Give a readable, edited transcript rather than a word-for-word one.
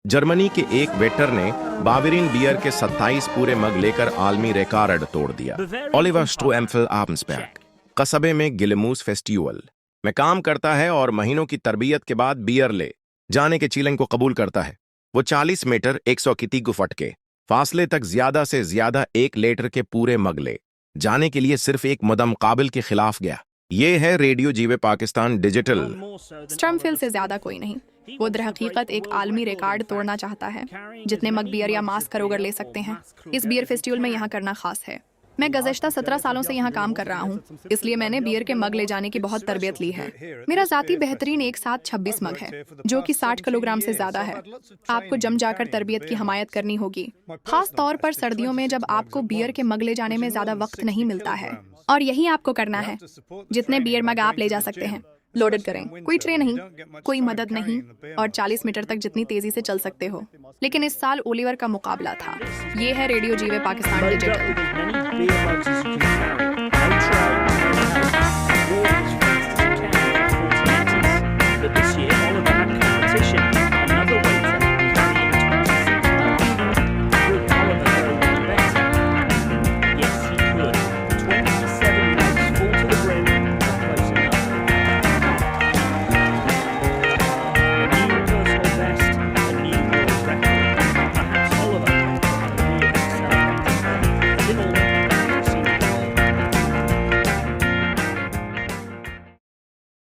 Germany के एक waiter ने बावेरियन बियर के 27 पूरे मग लेकर आलमी रिकॉर्ड तोड़ दिया। ओलिवर स्ट्रोएम्फेल आर्म्सबर्ग कस्बे में गिलेमूस फेस्टिवल में काम करता है और महीनों की तरबियत के बाद बियर ले जाने के चैलेंज को कबूल करता है। वो 40 मीटर 100 की तीगु फट के फासले तक ज्यादा से ज्यादा 1 लीटर के पूरे मग ले जाने के लिए सिर्फ एक मदम काबिल के खिलाफ गया। ये है रेडियो जीवे पाकिस्तान डिजिटल। स्ट्रमफिल से ज्यादा कोई नहीं। वो दरहकीकत एक आलमी रिकॉर्ड तोड़ना चाहता है। जितने मग बियर या मास्क खरोगड़ ले सकते हैं, इस बियर फेस्टिवल में यहाँ करना खास है। मैं गुज़श्ता 17 सालों से यहाँ काम कर रहा हूँ, इसलिए मैंने बियर के मग ले जाने की बहुत तरबियत ली है। मेरा ज़ाती बेहतरीन एक साथ 26 मग है, जो कि 60 किलोग्राम से ज़्यादा है। आपको जम जाकर तरबियत की हमायत करनी होगी, खास तौर पर सर्दियों में जब आपको बियर के मग ले जाने में ज़्यादा वक्त नहीं मिलता है। और यही आपको करना है। जितने बियर मग आप ले जा सकते हैं लोडेड करें। कोई ट्रे नहीं, कोई मदद नहीं, और 40 मीटर तक जितनी तेजी से चल सकते हो। लेकिन इस साल ओलिवर का मुकाबला था। ये है रेडियो जीवे पाकिस्तान डिजिटल।